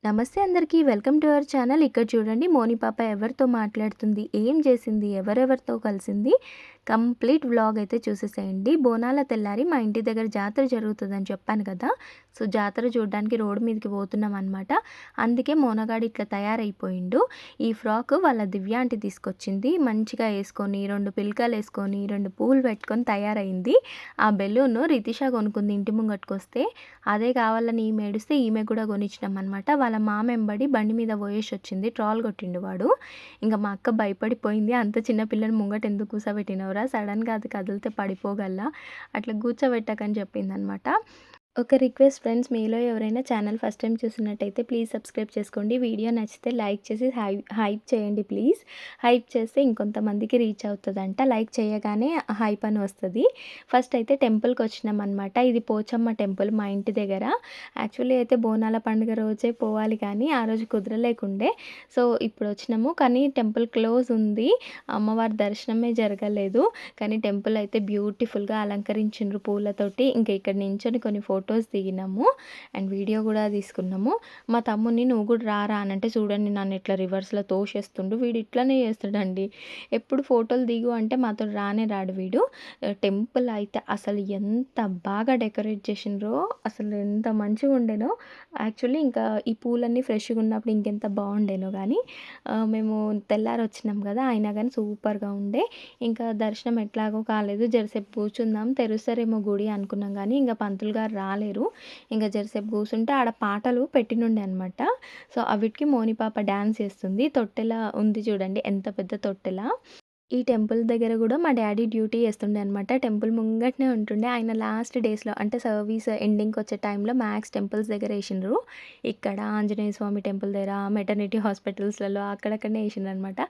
నమస్తే అందరికీ. Welcome to our channel. ఇక్కడ చూడండి మోని పాప ఎవరితో మాట్లాడుతుంది, ఏం చేసింది, ఎవరెవరితో కలిసింది, కంప్లీట్ వ్లాగ్ అయితే చూసేసేయండి. బోనాల తెల్లారి మా ఇంటి దగ్గర జాతర జరుగుతుందని చెప్పాను కదా. సో జాతర చూడడానికి రోడ్డు మీదకి పోతున్నాం అనమాట. అందుకే మోనగాడు ఇట్లా తయారైపోయిండు. ఈ ఫ్రాక్ వాళ్ళ దివ్య ఆంటీ తీసుకొచ్చింది. మంచిగా వేసుకొని 2 పిలకలు వేసుకొని 2 పూలు పెట్టుకొని తయారైంది. ఆ బెలూన్ రితిష కొనుక్కుంది ఇంటి ముంగట్టుకొస్తే. అదే కావాలని ఈమె ఏడిస్తే ఈమె కూడా కొనిచ్చినాం అనమాట. వాళ్ళ మామ ఎంబడి బండి మీద పోయేసి వచ్చింది. ట్రాల్ కొట్టిండు వాడు. ఇంకా మా అక్క భయపడిపోయింది. అంత చిన్న పిల్లని ముంగట ఎందుకు కూర్చోబెట్టినవురా, సడన్గా అది కదిలితే పడిపోగల, అట్లా కూర్చోబెట్టకని చెప్పిందనమాట. ఒక రిక్వెస్ట్ ఫ్రెండ్స్, మీలో ఎవరైనా ఛానల్ ఫస్ట్ టైం చూసినట్టయితే ప్లీజ్ సబ్స్క్రైబ్ చేసుకోండి. వీడియో నచ్చితే లైక్ చేసి హైప్ చేయండి ప్లీజ్. హైప్ చేస్తే ఇంకొంతమందికి రీచ్ అవుతుందంట. లైక్ చేయగానే హైప్ అని వస్తుంది. ఫస్ట్ అయితే టెంపుల్కి వచ్చినాం అనమాట. ఇది పోచమ్మ టెంపుల్ మా ఇంటి దగ్గర. యాక్చువల్లీ అయితే బోనాల పండుగ రోజే పోవాలి కానీ ఆ రోజు కుదరలేకుండే. సో ఇప్పుడు వచ్చినాము కానీ టెంపుల్ క్లోజ్ ఉంది. అమ్మవారి దర్శనమే జరగలేదు. కానీ టెంపుల్ అయితే బ్యూటిఫుల్గా అలంకరించిండ్రు పూలతోటి. ఇంకా ఇక్కడ నించొని కొన్ని ఫొటోస్ దిగినాము అండ్ వీడియో కూడా తీసుకున్నాము. మా తమ్ముడిని నువ్వు కూడా రారా అని అంటే, చూడండి నన్ను ఇట్లా రివర్స్లో తోసేస్తుండు. వీడు ఇట్లనే చేస్తాడండి. ఎప్పుడు ఫోటోలు దిగు అంటే మాతో రానే రాడు వీడు. టెంపుల్ అయితే అసలు ఎంత బాగా డెకరేట్ చేసిండ్రో, అసలు ఎంత మంచిగా ఉండేనో. యాక్చువల్లీ ఇంకా ఈ పూలన్నీ ఫ్రెష్గా ఉన్నప్పుడు ఇంకెంత బాగుండేనో కానీ మేము తెల్లారి వచ్చినాం కదా, అయినా కానీ సూపర్గా ఉండే. ఇంకా దర్శనం ఎట్లాగో కాలేదు. జరసేపు కూర్చుందాం తెరుస్తారేమో గుడి అనుకున్నాం కానీ ఇంకా పంతులు గారు రాలేరు. ఇంకా జరసేపు కూర్చుంటే ఆడ పాటలు పెట్టినుండే అనమాట. సో అవిటికి మోని పాప డ్యాన్స్ చేస్తుంది. తొట్టెల ఉంది చూడండి, ఎంత పెద్ద తొట్టెల. ఈ టెంపుల్ దగ్గర కూడా మా డ్యాడీ డ్యూటీ చేస్తుండే అనమాట. టెంపుల్ ముంగటనే ఉంటుండే. ఆయన లాస్ట్ డేస్లో అంటే సర్వీస్ ఎండింగ్కి వచ్చే టైంలో మ్యాక్స్ టెంపుల్స్ దగ్గర వేసిండ్రు. ఇక్కడ ఆంజనేయ స్వామి టెంపుల్ దగ్గర, మెటర్నిటీ హాస్పిటల్స్లలో అక్కడక్కడనే వేసిండ్రు అనమాట.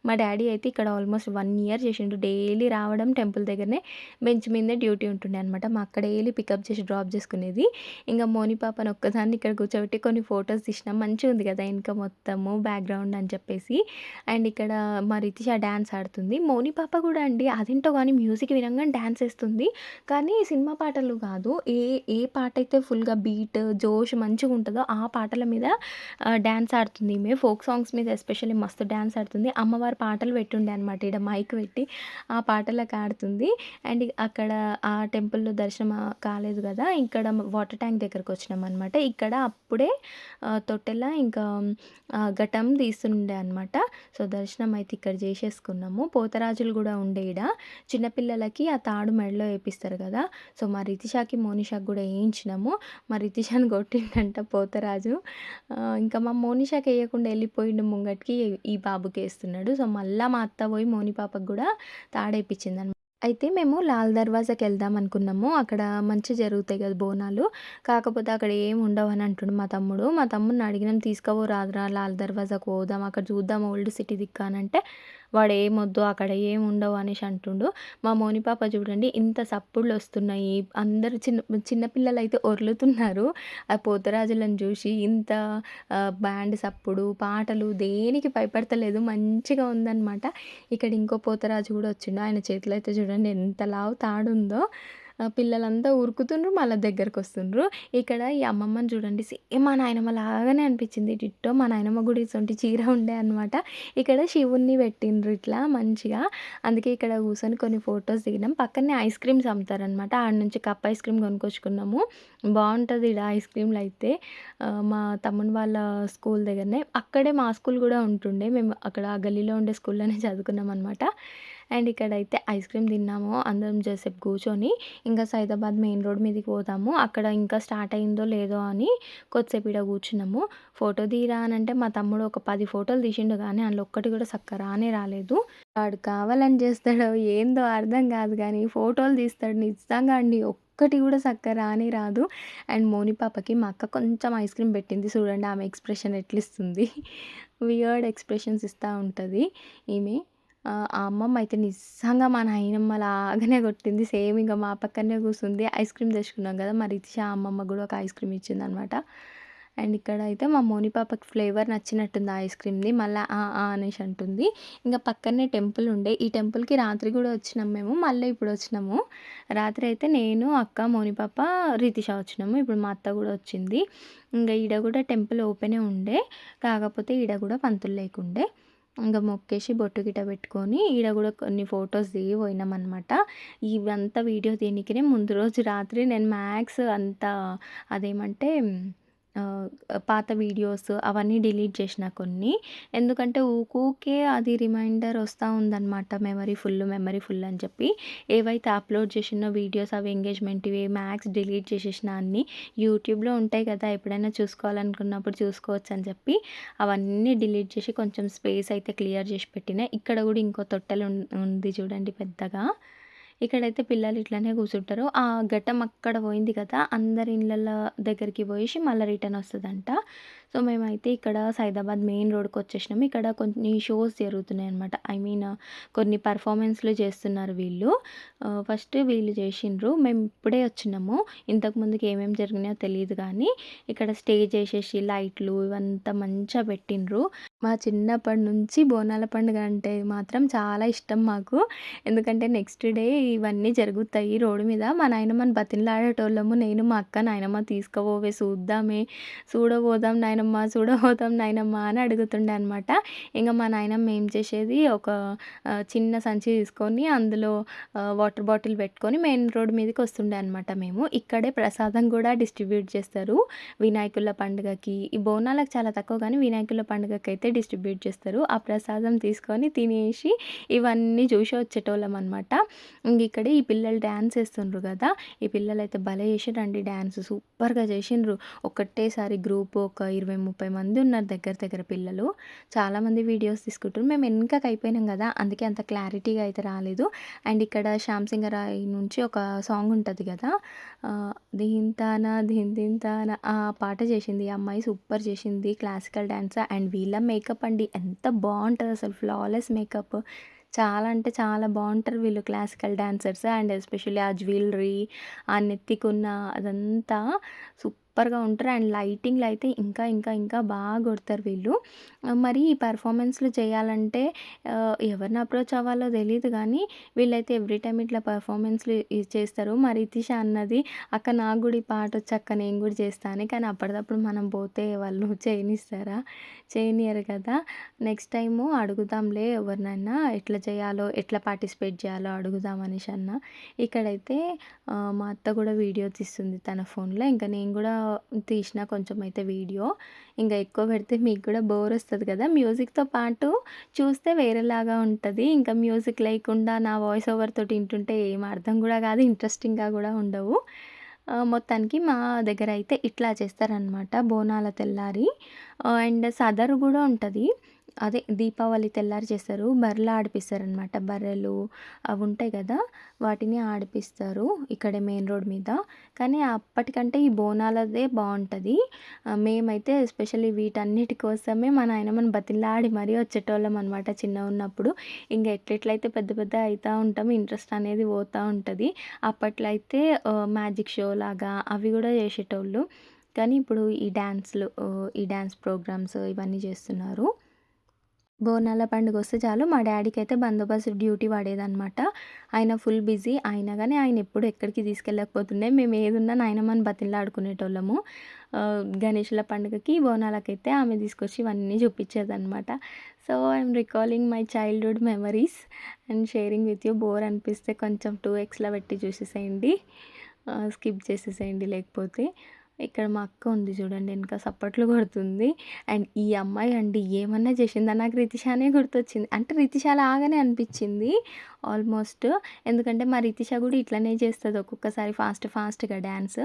మా డ్యాడీ అయితే ఇక్కడ ఆల్మోస్ట్ 1 ఇయర్ చేసిండు. డైలీ రావడం టెంపుల్ దగ్గరనే, బెంచ్ మీదే డ్యూటీ ఉంటుండే అనమాట. మా అక్క డైలీ పికప్ చేసి డ్రాప్ చేసుకునేది. ఇంకా మోని పాపను ఒక్కదాన్ని ఇక్కడ కూర్చోబెట్టి కొన్ని ఫొటోస్ తీసినాం. మంచిగా ఉంది కదా ఇంకా మొత్తము బ్యాక్గ్రౌండ్ అని చెప్పేసి. అండ్ ఇక్కడ మా రితిష డ్యాన్స్ ఆడుతుంది. మౌని పాప కూడా అండి అదేంటో కానీ మ్యూజిక్ వినంగానే డ్యాన్స్ వేస్తుంది. కానీ సినిమా పాటలు కాదు, ఏ ఏ పాట అయితే ఫుల్గా బీట్ జోష్ మంచిగా ఉంటుందో ఆ పాటల మీద డ్యాన్స్ ఆడుతుంది. ఈమె ఫోక్ సాంగ్స్ మీద ఎస్పెషల్లీ మస్తు డ్యాన్స్ ఆడుతుంది. అమ్మవారి పాటలు పెట్టుండే అనమాట, ఇక్కడ మైక్ పెట్టి ఆ పాటలకు ఆడుతుంది. అండ్ అక్కడ ఆ టెంపుల్లో దర్శనం కాలేదు కదా, ఇక్కడ వాటర్ ట్యాంక్ దగ్గరకు వచ్చినాం అనమాట. ఇక్కడ అప్పుడే తొట్టెల ఇంకా ఘటం తీస్తుండే అనమాట. సో దర్శనం అయితే ఇక్కడ చేసేసుకున్నాము. పోతరాజులు కూడా ఉండే ఈడ. చిన్నపిల్లలకి ఆ తాడు మెడలో వేపిస్తారు కదా. సో మా రితిషాకి మోనిషాకి కూడా వేయించినాము. మా రితిషాని కొట్టిండంట పోతరాజు. ఇంకా మా మోనిషాకి వేయకుండా వెళ్ళిపోయిండు ముంగటికి, ఈ బాబుకి వేస్తున్నాడు. సో మళ్ళీ మా అత్త పోయి మోని పాపకు కూడా తాడేపించింది అనమాట. అయితే మేము లాల్ దర్వాజాకి వెళ్దాం అనుకున్నాము. అక్కడ మంచిగా జరుగుతాయి కదా బోనాలు. కాకపోతే అక్కడ ఏమి ఉండవు అని అంటుండు మా తమ్ముడు. మా తమ్ముడిని అడిగినాం, తీసుకుపో రాదురా లాల్ దర్వాజాకు పోదాం, అక్కడ చూద్దాం ఓల్డ్ సిటీ దిక్కు అని అంటే, వాడు ఏమొద్దు అక్కడ ఏమి ఉండవు అనేసి అంటుండు. మా మోని పాప చూడండి ఇంత సప్పుళ్ళు వస్తున్నాయి. అందరు చిన్నపిల్లలు అయితే ఒర్లుతున్నారు ఆ పోతరాజులను చూసి. ఇంత బ్యాండ్ సప్పుడు పాటలు దేనికి భయపడతలేదు, మంచిగా ఉందన్నమాట. ఇక్కడ ఇంకో పోతరాజు కూడా వచ్చిండు. ఆయన చేతిలో అయితే చూడండి ఎంత లావు తాడుందో. పిల్లలంతా ఉరుకుతుండ్రు, మళ్ళీ దగ్గరకు వస్తుండ్రు. ఇక్కడ ఈ అమ్మమ్మని చూడండి, సేమ్ మా నాయనమ్మ లాగానే అనిపించింది. డిట్టో మా నాయనమ్మ కూడా ఇటువంటి చీర ఉండే అనమాట. ఇక్కడ శివుణ్ణి పెట్టిండ్రు ఇట్లా మంచిగా. అందుకే ఇక్కడ కూర్చొని కొన్ని ఫొటోస్ దిగినాం. పక్కనే ఐస్ క్రీమ్స్ అమ్ముతారనమాట. ఆడ నుంచి కప్ ఐస్ క్రీమ్ కొనుక్కొచ్చుకున్నాము. బాగుంటుంది ఇక్కడ ఐస్ క్రీమ్లు అయితే. మా తమ్ముని వాళ్ళ స్కూల్ దగ్గరనే, అక్కడే మా స్కూల్ కూడా ఉంటుండే. మేము అక్కడ ఆ గల్లీలో ఉండే స్కూల్లోనే చదువుకున్నాం అనమాట. అండ్ ఇక్కడైతే ఐస్ క్రీమ్ తిన్నాము అందరం సేపు కూర్చొని. ఇంకా సైదాబాద్ మెయిన్ రోడ్ మీదకి పోతాము. అక్కడ ఇంకా స్టార్ట్ అయిందో లేదో అని కొద్దిసేపు ఈడ కూర్చున్నాము. ఫోటో తీరా అని అంటే మా తమ్ముడు ఒక 10 ఫోటోలు తీసిండు కానీ అందులో ఒక్కటి కూడా చక్కగా రానే రాలేదు. వాడు కావాలని చేస్తాడో ఏందో అర్థం కాదు కానీ ఫోటోలు తీస్తాడు నిజంగా అండి, ఒక్కటి కూడా చక్కగా రానే రాదు. అండ్ మోని పాపకి మా అక్క కొంచెం ఐస్ క్రీమ్ పెట్టింది. చూడండి ఆమె ఎక్స్ప్రెషన్ ఎట్లిస్తుంది. వియర్డ్ ఎక్స్ప్రెషన్స్ ఇస్తూ ఉంటుంది ఈమె. ఆ అమ్మమ్మ అయితే నిజంగా మా నాయనమ్మ లాగానే కొట్టింది. సేమ్ ఇంక మా పక్కనే కూర్చుంది. ఐస్ క్రీమ్ తెచ్చుకున్నాం కదా, మా రితిష అమ్మమ్మ కూడా ఒక ఐస్ క్రీమ్ ఇచ్చిందనమాట. అండ్ ఇక్కడైతే మా మోని పాపకి ఫ్లేవర్ నచ్చినట్టుంది ఐస్ క్రీమ్‌ది. మళ్ళా ఆ! ఆ! అనేసి అంటుంది. ఇంక పక్కనే టెంపుల్ ఉండే. ఈ టెంపుల్‌కి రాత్రి గూడా వచ్చినాం మేము. మళ్ళీ ఇప్పుడొచ్చినాము. రాత్రి అయితే నేను, అక్క, మోని పాప, రితిష వచ్చినాము. ఇప్పుడు మా అత్త గూడా వచ్చింది. ఇంగ ఈడ గూడా టెంపుల్ ఓపెనే ఉండే. కాకపోతే ఈడ గూడా పంతులు లేకుండే. ఇంగ మొక్కేసి బొట్టు గిట్ట పెట్టుకొని ఈడ గూడా కొన్ని ఫోటోస్ దిగి పోయినామనమాట. ఇవంతా వీడియో తీయనీకినే ముందు రోజు రాత్రి నేను మ్యాక్స్ అంతా అదేమంటే ఆహ్, పాత వీడియోస్ అవన్నీ డిలీట్ చేషినా కొన్ని. ఎందుకంటే ఊకూకే అది రిమైండర్ వస్తా ఉందనమాట. మెమరీ ఫుల్ అని చెప్పి. ఏవైతే అప్‌లోడ్ చేషినో వీడియోస్ అవి ఎంగేజ్‌మెంట్‌వి మ్యాక్స్ డిలీట్ చేసేషినా అన్నీ. యూట్యూబ్‌లో ఉంటాయి కదా! ఎప్పుడైనా చూసుకోవాలనుకున్నప్పుడు చూసుకోవచ్చని చెప్పి అవన్నీ డిలీట్ చేసి కొంచెం స్పేస్ అయితే క్లియర్ చేసి పెట్టినా. ఇక్కడ గూడా ఇంకో తొట్టెలు ఉంది చూడండి పెద్దగా. ఇక్కడైతే పిల్లలు ఇట్లనే కూర్చుంటారు. ఆ ఘట్టం అక్కడ పోయింది కదా! అందరి ఇళ్ళల దగ్గరికి పోయేసి మళ్ళా రిటర్న్ వస్తదంట. సో, మేమైతే ఇక్కడ సైదాబాద్ మెయిన్ రోడ్‌కొచ్చేసినాం. ఇక్కడ కొన్ని షోస్ జరుగుతున్నాయన్నమాట. ఐ మీన్ కొన్ని పెర్ఫార్మన్స్‌లు చేస్తున్నారు వీళ్ళు. ఫస్ట్ వీళ్ళు చేషిండ్రు. మేము ఇప్పుడే వచ్చినాము. ఇంతకు ముందుకి ఏమేమి జరిగినాయో తెలీదు గానీ, ఇక్కడ స్టేజ్ ఏసేసి లైట్లు ఇవంతా మంచిగా పెట్టిండ్రు. మా చిన్నప్పటి నుంచి బోనాల పండుగ అంటే మాత్రం చాలా ఇష్టం మాకు. ఎందుకంటే నెక్స్ట్ డే ఇవన్నీ జరుగుతాయి రోడ్డు మీద. మా నాయనమ్మని బతిమలాడేటోళ్ళము. నేను, మా అక్క, "నాయనమ్మ తీసుకపోవే సూద్దామే, సూడబోదాం నాయనమ్మ, సూడబోదాం నాయనమ్మ" అని అడుగుతుండే అనమాట. ఇంగ మా నాయనమ్మ ఏం చేసేది ఒక చిన్న సంచి తీసుకొని అందులో వాటర్ బాటిల్ పెట్టుకొని మెయిన్ రోడ్ మీదకి వస్తుండే అనమాట మేము. ఇక్కడే ప్రసాదం కూడా డిస్ట్రిబ్యూట్ చేస్తారు. వినాయకుల పండుగకి, ఈ బోనాలకు చాలా తక్కువ గానీ వినాయకుల పండుగకైతే డిస్ట్రిబ్యూట్ చేస్తారు. ఆ ప్రసాదం తీసుకొని తినేసి ఇవన్నీ చూసి వచ్చేటోళ్ళమనమాట. ఇంగిక్కడ ఈ పిల్లలు డాన్స్ ఏస్తుండ్రు గదా! ఈ పిల్లలైతే భలే చేషిర్రండి డాన్స్. సూపర్‌గా చేషిండ్రు. ఒకటేసారి గ్రూప్ ఒక 20, 30 మంది ఉన్నారు దగ్గర దగ్గర పిల్లలు. చాలామంది వీడియోస్ తీసుకుంటుర్రు. మేము ఎనకకయిపోయినాం గదా! అందుకే అంత క్లారిటీగా అయితే రాలేదు. అండ్ ఇక్కడ 'శ్యామ్ సింగరాయ్' నుంచి ఒక సాంగ్ ఉంటది గదా! 'ధీంతాన ధీన్ ధీన్ తాన' ఆ పాట చేషింది. ఈ అమ్మాయి సూపర్ చేషింది. క్లాసికల్ డాన్స్ అండ్ వీళ్ళ మేకప్ అండి ఎంత బావుంటదసలు ఫ్లాలెస్ మేకప్. చాలా అంటే చాలా బావుంటారు వీళ్ళు క్లాసికల్ డాన్సర్స్. అండ్ ఎస్పెషల్లీ ఆ జ్యువెలరీ, ఆ నెత్తికున్న అదంతా సూపర్‌గా ఉంటారు. అండ్ లైటింగ్‌లో అయితే ఇంకా ఇంకా ఇంకా బాగా కొడతారు వీళ్ళు. మరి ఈ పెర్ఫార్మన్స్‌లు చేయాలంటే ఎవరిని అప్రోచ్ అవ్వాలో తెలీదు గానీ, వీళ్ళైతే ఎవ్రీ టైమ్ ఇట్లా పెర్ఫార్మన్స్‌లు చేస్తారు. మా రితిష అన్నది, "అక్క నాకు గూడా ఈ పాటొచ్చక్క నేను గూడా చేస్తా" అని. కానీ అప్పటిదప్పుడు మనం పోతే వాళ్ళు చేయనిస్తారా? చేయనియ్యరు కదా! నెక్స్ట్ టైము అడుగుదాంలే ఎవరినైనా ఎట్లా చేయాలో, ఎట్లా పార్టిసిపేట్ చేయాలో అడుగుదాం అనేసన్నా. ఇక్కడైతే మా అత్త గూడా వీడియో తీస్తుంది తన ఫోన్‌లో. ఇంక నేను గూడా తీసిన కొంచెం అయితే వీడియో. ఇంగ ఎక్కువ పెడితే మీకు గూడా బోరొస్తది కదా! మ్యూజిక్‌తో పాటు చూస్తే వేరేలాగా ఉంటది. ఇంకా మ్యూజిక్ లేకుండా నా వాయిస్ ఓవర్ తోటి ఇంటుంటే ఏం అర్థం గూడా కాదు. ఇంట్రెస్టింగ్‌గా గూడా ఉండవు. మొత్తానికి మా దగ్గరైతే ఇట్లా చేస్తారనమాట బోనాల తెల్లారి. అండ్ సదరు గూడా ఉంటది. అదే దీపావళి తెల్లారి చేస్తారు. బర్రెలు ఆడిపిస్తారనమాట. బర్రెలు అవుంటాయి గదా! వాటిని ఆడిపిస్తారు. ఇక్కడే మెయిన్ రోడ్ మీద. కానీ అప్పటికంటే ఈ బోనాలదే బావుంటది. మేమైతే ఎస్పెషల్లీ వీటన్నిటి కోసమే మా నాయనమ్మని బతిమలాడి మరీ వచ్చేటోళ్ళమనమాట చిన్నగున్నప్పుడు. ఇంగ ఎట్లెట్లయితే పెద్ద పెద్ద అయితా ఉంటాం ఇంట్రెస్ట్ అనేది పోతా ఉంటది. అప్పట్లో అయితే మ్యాజిక్ షో లాగా అవి గూడా చేసేటోళ్ళు. కానీ ఇప్పుడు ఈ డాన్స్ ప్రోగ్రామ్స్ ఇవన్నీ చేస్తున్నారు. బోనాల పండుగొస్తే చాలు మా డ్యాడీకైతే బందోబస్తు డ్యూటీ పడేదనమాట. ఆయన ఫుల్ బిజీ. అయినా గాని ఆయన ఎప్పుడు ఎక్కడికి తీసుకెళ్ళకపోతుండే. మేము ఏదున్నా నాయనమ్మని బతిమలాడుకునేటోళ్ళము. గణేషుల పండుగకి, బోనాలకైతే ఆమె తీసుకొచ్చి ఇవన్నీ చూపిచ్చేదనమాట. So, I'm recalling my childhood memories and sharing with you. Bore అనిపిస్తే కొంచెం 2 పెట్టి చూసేసేయండి. స్కిప్ చేసేసేయండి లేకపోతే. ఇక్కడ మా అక్క ఉంది చూడండి ఎనక సప్పట్లు కొడుతుంది. అండ్ ఈ అమ్మాయి అండి ఏమన్నా చేసిందా నాకు రితిషానే గుర్తొచ్చింది. అంటే రితిష లాగానే అనిపిచ్చింది ఆల్మోస్ట్. ఎందుకంటే మా రితిష గూడా ఇట్లనే చేస్తది ఒక్కొక్కసారి ఫాస్ట్‌గా డాన్స్.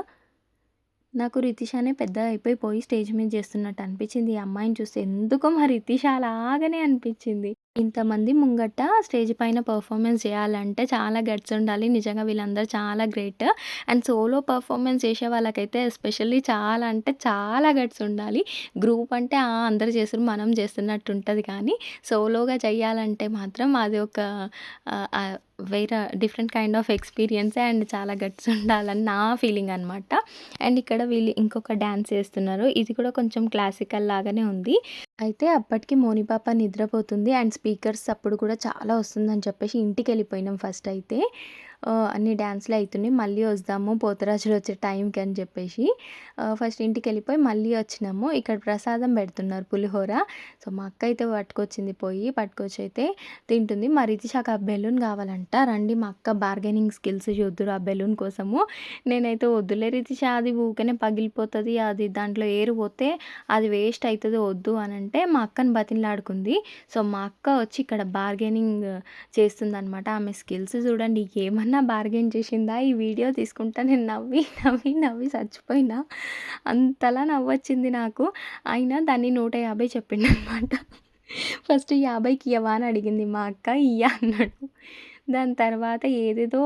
నాకు రితిషానే పెద్దగా అయిపోయి స్టేజ్ మీద చేస్తున్నట్టు అనిపిచ్చింది. ఈ అమ్మాయిని చూస్తే ఎందుకో మా రితిష లాగానే అనిపిచ్చింది. ఇంతమంది ముంగట స్టేజ్ పైన పెర్ఫార్మన్స్ చేయాలంటే చాలా గట్స్ ఉండాలి. నిజంగా వీళ్ళందరూ చాలా గ్రేట్. అండ్ సోలో పెర్ఫార్మన్స్ చేసే వాళ్ళకైతే ఎస్పెషల్లీ చాలా అంటే చాలా గట్స్ ఉండాలి. గ్రూప్ అంటే అందరూ చేస్తుర్రు మనం చేస్తున్నట్టు ఉంటది కానీ, సోలోగా చేయాలంటే మాత్రం అది ఒక ఆహ్, ఆహ్, వేరే డిఫరెంట్ కైండ్ ఆఫ్ ఎక్స్‌పీరియన్సే అండ్ చాలా గట్స్ ఉండాలని నా ఫీలింగ్ అనమాట. అండ్ ఇక్కడ వీళ్ళు ఇంకొక డాన్స్ చేస్తున్నారు. ఇది కూడా కొంచెం క్లాసికల్ లాగానే ఉంది. అయితే అప్పటికి మోని పాప నిద్రపోతుంది. అండ్ స్పీకర్స్ సప్పుడు కూడా చాలా వస్తుందని చెప్పేసి ఇంటికెళ్ళిపోయినాం ఫస్ట్ అయితే. అన్ని డాన్స్‌లు అయితున్నాయి. మళ్ళీ వద్దాము పోతురాజులు వచ్చే టైంకి అని చెప్పేసి ఫస్ట్ ఇంటికెళ్ళిపోయి మళ్ళీ వచ్చినాము. ఇక్కడ ప్రసాదం పెడుతున్నారు పులిహోర. సో, మా అక్క అయితే పట్టుకొచ్చింది పట్టుకొచ్చి అయితే తింటుంది. మా రితిషాకి ఆ బెలూన్ కావాలంట. రండి మా అక్క బార్గెనింగ్ స్కిల్స్ చూద్దురు ఆ బెలూన్ కోసము. నేనైతే వద్దులే రితిష అది ఊకనే పగిలిపోతది. అది దాంట్లో ఎయిర్ పోతే అది వేస్ట్ అయితది వద్దు అనంటే మా అక్కని బతిమలాడుకుంది. సో, మా అక్క వచ్చి ఇక్కడ బార్గెనింగ్ చేస్తుందనమాట. ఆమె స్కిల్స్ చూడండి ఏమన్నా బార్గెయిన్ చేసిందా? ఈ వీడియో తీసుకుంటా నేను నవ్వి చచ్చిపోయినా. అంతలా నవ్వొచ్చింది నాకు. అయినా దాన్ని 150 చెప్పిండనమాట. ఫస్ట్ 50కి ఇయ్యవా అని అడిగింది మా అక్క. ఇయ్య అన్నాడు. దాని తర్వాత ఏదేదో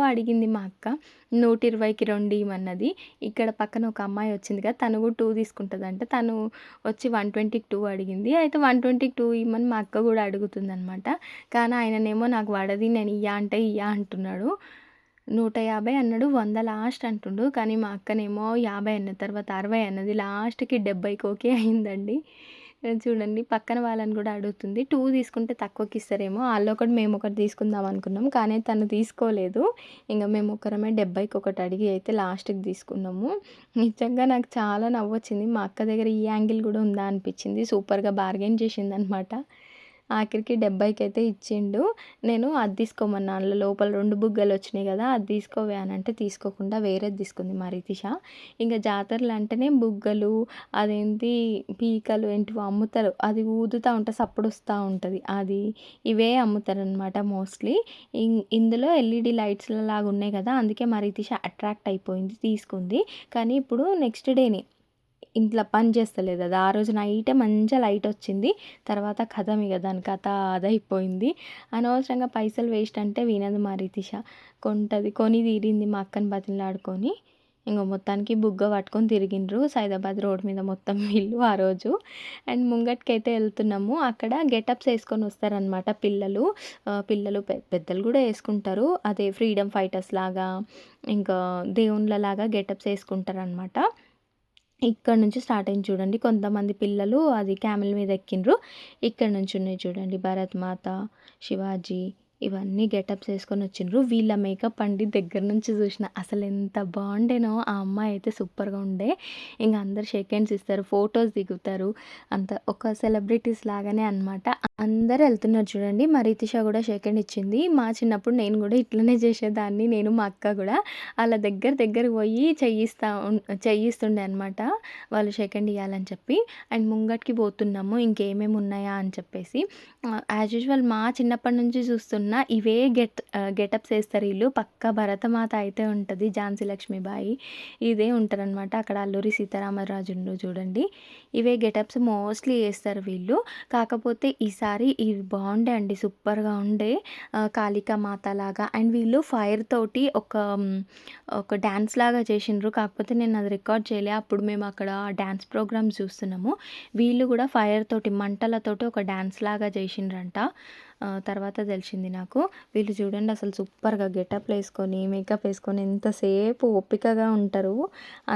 అడిగింది మా అక్క. 120కి 2 ఇయ్యమన్నది. ఇక్కడ పక్కన ఒక అమ్మాయి వచ్చింది కదా! తను కూడా 2 తీసుకుంటదంట. తను వచ్చి 120కి 2 అడిగింది. అయితే 120కి 2 ఇయ్యమని మా అక్క కూడా అడుగుతుందనమాట. కానీ ఆయననేమో నాకు పడది నేను అంటే ఇయ్య అంటున్నాడు. 150 అన్నాడు. 100 లాస్ట్ అంటుండు. కానీ మా అక్కనేమో 50 అన్న తర్వాత 60 అన్నది. లాస్ట్‌కి 70కి ఓకే అయిందండి. చూడండి పక్కన వాళ్ళని కూడా అడుగుతుంది. 2 తీసుకుంటే తక్కువకిస్తారేమో ఆళ్ళొకటి మేమొకటి తీసుకుందాం అనుకున్నాం. కానీ తను తీసుకోలేదు. ఇంక మేము ఒక్కరమే 70కి ఒకటి అడిగి అయితే లాస్ట్‌కి తీసుకున్నాము. నిజంగా నాకు చాలా నవ్వొచ్చింది. మా అక్క దగ్గర ఈ యాంగిల్ కూడా ఉందా అనిపించింది. సూపర్‌గా బార్గెయిన్ చేసిందనమాట. ఆఖరికి 70కైతే ఇచ్చిండు. నేను అది తీసుకోమన్నా. అందులో లోపల 2 బుగ్గలొచ్చినాయి గదా! అది తీసుకోవే అనంటే తీసుకోకుండా వేరేది తీసుకుంది మా రితిష. ఇంక జాతరలంటేనే బుగ్గలు, అదేంటి పీకలు ఏంటివో అమ్ముతారు. అది ఊదుతా ఉంటే సప్పుడొస్తా ఉంటది. అది ఇవే అమ్ముతారనమాట మోస్ట్‌లీ. ఇందులో ఎల్ఈడీ లైట్స్‌లాగా ఉన్నాయి గదా! అందుకే మా రితిష అట్రాక్ట్ అయిపోయింది తీసుకుంది. కానీ ఇప్పుడు నెక్స్ట్ డేనే ఇంట్లో పని చేస్తలేదు అది. ఆ రోజు నైటే మంచిగా లైటొచ్చింది. తర్వాత ఖతం ఇగ దాని కథ అదయిపోయింది. అనవసరంగా పైసలు వేస్ట్ అంటే వినదు మా రితిష. కొంటది. కొని తీరింది మా అక్కని బతిమలాడుకొని. ఇంగ మొత్తానికి బుగ్గ పట్టుకొని తిరిగిండ్రు. సైదాబాద్ రోడ్ మీద మొత్తం వీళ్ళు ఆ రోజు. అండ్ ముంగటికైతే ఎళ్తున్నాము. అక్కడ గెటప్స్ యేసుకొని వస్తారనమాట పిల్లలు. పిల్లలు పెద్దలు గూడా యేసుకుంటారు. అదే ఫ్రీడమ్ ఫైటర్స్ లాగా, ఇంకా దేవుళ్ళలాగా గెటప్స్ యేసుకుంటారనమాట. ఇక్కడ నుంచి స్టార్ట్ అయింది చూడండి. కొంతమంది పిల్లలు అది క్యామెల్ మీద ఎక్కిండ్రు. ఇక్కడ నుంచి ఉన్నాయి చూడండి. భరత్ మాత, శివాజీ ఇవన్నీ గెటప్స్ యేసుకొని వచ్చిండ్రు. వీళ్ళ మేకప్ అండి దగ్గర నుంచి చూసిన అసలు ఎంత బాగుండేనో. ఆ అమ్మాయి అయితే సూపర్‌గా ఉండే. ఇంక అందరూ షేక్ హ్యాండ్స్ ఇస్తారు. ఫోటోస్ దిగుతారు. అంత ఒక సెలబ్రిటీస్ లాగానే అనమాట. అందరూ ఎళ్తున్నారు చూడండి. మా రితిష కూడా షేక్ హ్యాండ్ ఇచ్చింది. మా చిన్నప్పుడు నేను కూడా ఇట్లనే చేసేదాన్ని. నేను మా అక్క కూడా ఆళ్ళ దగ్గరికి పోయి చెయ్యిస్తుండే అనమాట. వాళ్ళు షేక్ హ్యాండ్ ఇయ్యాలని చెప్పి. అండ్ ముంగటికి పోతున్నాము. ఇంకేమేమి ఉన్నాయా అని చెప్పేసి. యాజ్ యూజువల్ మా చిన్నప్పటి నుంచి చూస్తున్న ఇవే గెటప్స్ యేస్తారు ఈళ్ళు. పక్కా భరతమాత అయితే ఉంటది. ఝాన్సీ లక్ష్మీబాయి ఇదే ఉంటారనమాట. అక్కడ అల్లూరి సీతారామరాజుండు చూడండి. ఇవే గెటప్స్ మోస్ట్‌లీ యేస్తారు వీళ్ళు. కాకపోతే ఈసారి ఇవి బాగుండే అండి. సూపర్‌గా ఉండే. కాళికామాత లాగా అండ్ వీళ్ళు ఫైర్ తోటి ఒక డాన్స్ లాగా చేసిండ్రు. కాకపోతే నేను అది రికార్డ్ చేయలే. అప్పుడు మేము అక్కడ డాన్స్ ప్రోగ్రామ్స్ చూస్తున్నాము. వీళ్ళు కూడా ఫైర్ తోటి మంటలతోటి ఒక డాన్స్ లాగా చేసిండ్రంట. తర్వాత తెలిసింది నాకు. వీళ్ళు చూడండి అసలు సూపర్‌గా గెటప్‌లేసుకొని, మేకప్ యేసుకొని ఎంతసేపు ఓపికగా ఉంటారు.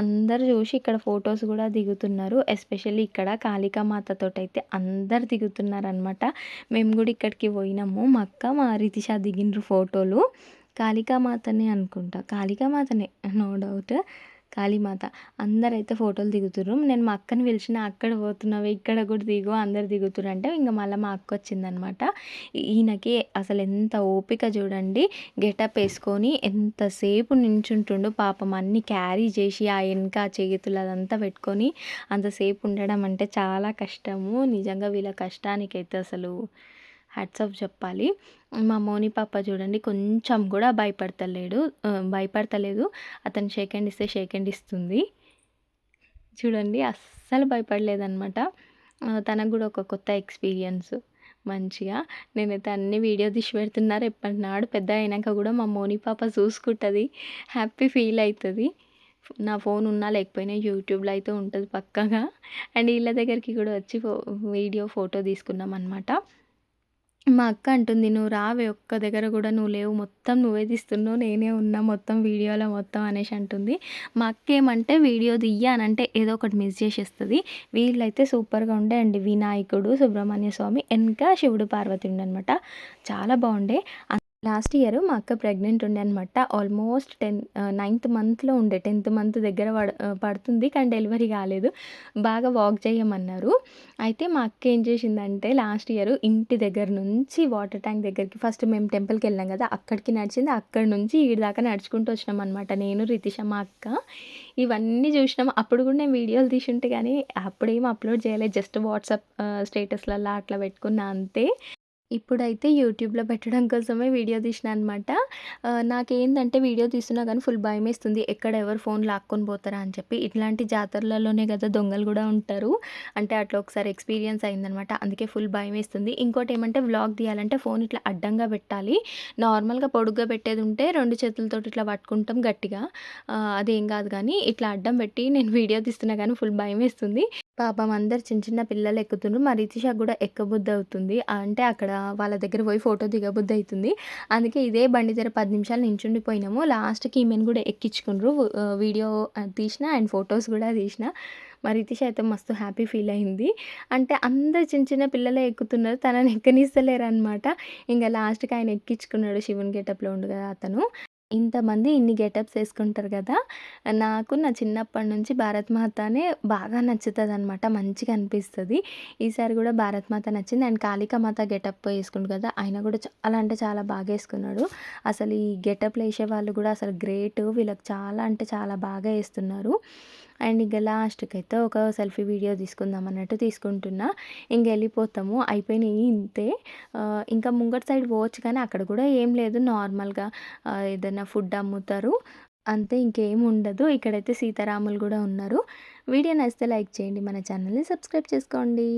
అందరూ చూసి ఇక్కడ ఫోటోస్ కూడా దిగుతున్నారు. ఎస్పెషల్లీ ఇక్కడ కాళికామాతతోటైతే అందరు దిగుతున్నారనమాట. మేము కూడా ఇక్కడికి పోయినాము. మా అక్క, మా రితిష దిగిండ్రు ఫోటోలు. కాళికామాతనే అనుకుంటా. కాళికామాతనే నో డౌట్. కాళీమాత. అందరైతే ఫోటోలు దిగుతుర్రు. నేను మా అక్కని పిలిచిన, "అక్కడ పోతున్నావే ఇక్కడ కూడా దిగు అందరు దిగుతుర్రు" అంటే ఇంక మళ్ళా మా అక్క వచ్చిందనమాట. ఈయనకి అసలు ఎంత ఓపిక చూడండి. గెటప్ యేసుకొని ఎంతసేపు నించుంటుండు పాపం అన్నీ క్యారీ చేసి ఆ ఎనక చేతులు అదంతా పెట్టుకొని అంతసేపు ఉండడం అంటే చాలా కష్టము. నిజంగా వీళ్ళ కష్టానికైతే అసలు హ్యాట్స్ ఆఫ్ చెప్పాలి. మా మోని పాప చూడండి కొంచెం కూడా భయపడతలేదు. అతను షేక్ హ్యాండ్ ఇస్తే షేక్ హ్యాండ్ ఇస్తుంది. చూడండి అస్సలు భయపడలేదనమాట. తనకు కూడా ఒక కొత్త ఎక్స్‌పీరియన్స్. మంచిగా. నేనైతే అన్ని వీడియో తీసి పెడుతున్నా. రేపటినాడు పెద్ద అయినాక గూడా మా మోని పాప చూసుకుంటది. హ్యాపీ ఫీల్ అయితది. నా ఫోన్ ఉన్నా లేకపోయినా యూట్యూబ్‌లో అయితే ఉంటది పక్కాగా. అండ్ ఈళ్ళ దగ్గరికి గూడా వచ్చి వీడియో, ఫోటో తీసుకున్నామనమాట. మా అక్క అంటుంది, "నువ్వు రావే ఒక్క దగ్గర గూడా నువ్వు లేవు. మొత్తం నువ్వే తీస్తున్నావు. నేనే ఉన్నా మొత్తం వీడియోలో మొత్తం" అనేసి అంటుంది. మా అక్కేమంటే వీడియో తీయనంటే ఏదో ఒకటి మిస్ చేసేస్తది. వీళ్ళైతే సూపర్‌గా ఉండే అండి. వినాయకుడు, సుబ్రహ్మణ్య స్వామి, ఎనక శివుడు, పార్వతి ఉండనమాట. చాలా బాగుండే. లాస్ట్ ఇయర్ మా అక్క ప్రెగ్నెంట్ ఉండే అనమాట. ఆల్మోస్ట్ 9థ్ మంత్‌లో ఉండే. 10థ్ మంత్ దగ్గర పడుతుంది. కానీ డెలివరీ కాలేదు. బాగా వాక్ చేయమన్నారు. అయితే మా అక్క ఏం చేసిందంటే లాస్ట్ ఇయర్ ఇంటి దగ్గర నుంచి వాటర్ ట్యాంక్ దగ్గరికి ఫస్ట్ మేము టెంపుల్‌కెళ్ళాం కదా! అక్కడికి నడిచింది. అక్కడి నుంచి ఈడి దాకా నడుచుకుంటూ వచ్చినామనమాట. నేను, రితిష, మా అక్క. ఇవన్నీ చూసినాం. అప్పుడు కూడా నేను వీడియోలు తీసుంటే గానీ అప్పుడేం అప్‌లోడ్ చేయలేదు. జస్ట్ వాట్సాప్ స్టేటస్‌లల్ల అట్లా పెట్టుకున్నా అంతే. ఇప్పుడైతే యూట్యూబ్‌లో పెట్టడం కోసమే వీడియో తీసినా అనమాట. నాకేందంటే వీడియో తీస్తున్నా గానీ ఫుల్ భయమేస్తుంది. ఎక్కడ ఎవరు ఫోన్ లాక్కొని పోతారా అని చెప్పి. ఇట్లాంటి జాతరలలోనే కదా దొంగలు గూడా ఉంటారు. అంటే అట్లా ఒకసారి ఎక్స్‌పీరియన్స్ అయిందనమాట. అందుకే ఫుల్ భయమేస్తుంది. ఇంకోటేమంటే వ్లాగ్ తీయాలంటే ఫోన్ ఇట్లా అడ్డంగా పెట్టాలి. నార్మల్‌గా పొడుగ్గా పెట్టేదుంటే 2 చేతులతోటి ఇట్లా పట్టుకుంటాం గట్టిగా. అదేం గాదు గానీ ఇట్లా అడ్డం పెట్టి నేను వీడియో తీస్తున్నా గానీ ఫుల్ భయమేస్తుంది. పాపం అందరు చిన్న చిన్న పిల్లలు ఎక్కుతుండ్రు. మా రితిషాకి గూడా ఎక్కబుద్దవుతుంది. అంటే అక్కడ వాళ్ళ దగ్గర పోయి ఫోటో దిగబుద్దయితుంది. అందుకే ఇదే బండి దగ్గర 10 నిమిషాలు నించుండిపోయినాము. లాస్ట్‌కి ఈమెను గూడా ఎక్కించుకుండ్రు. వీడియో తీసిన అండ్ ఫోటోస్ గూడా తీసిన. మా రితిష అయితే మస్తు హ్యాపీ ఫీల్ అయింది. అంటే అందరు చిన్న చిన్న పిల్లలే ఎక్కుతున్నారు. తనని ఎక్కనిస్తలేరనమాట. ఇంగ లాస్ట్‌కి ఆయన ఎక్కించుకున్నాడు. శివుని గెటప్‌లో ఉండు గదా అతను. ఇంతమంది ఇన్ని గెటప్స్ ఏసుకుంటారు గదా! నాకు నా చిన్నప్పటి నుంచి భారత్ మాతనే బాగా నచ్చుతదనమాట. మంచిగా అనిపిస్తది. ఈసారి గూడా భారత్ మాత నచ్చింది. అండ్ కాళికా మాత గెటప్ ఏసుకుండు కదా! ఆయన గూడా చాలా అంటే చాలా బాగా ఏసుకున్నాడు. అసలు ఈ గెటప్‌లు ఏసేవాళ్ళు గూడా అసలు గ్రేటు. వీళ్ళకి చాలా అంటే చాలా బాగా ఏస్తున్నారు. అండ్ ఇగ లాస్ట్‌కైతే ఒక సెల్ఫీ వీడియో తీసుకుందాం అన్నట్టు తీసుకుంటున్నా. ఇంగెళ్ళిపోతాము. అయిపోయినాయి ఇంతే. ఇంకా ముంగటి సైడ్ పోవచ్చు కానీ అక్కడ గూడా ఏం లేదు. నార్మల్‌గా ఏదైనా ఫుడ్ అమ్ముతారు. అంతే ఇంకేమి ఉండదు. ఇక్కడైతే సీతారాములు గూడా ఉన్నారు. వీడియో నచ్చితే లైక్ చేయండి. మన ఛానల్‌ని సబ్స్క్రైబ్ చేసుకోండి.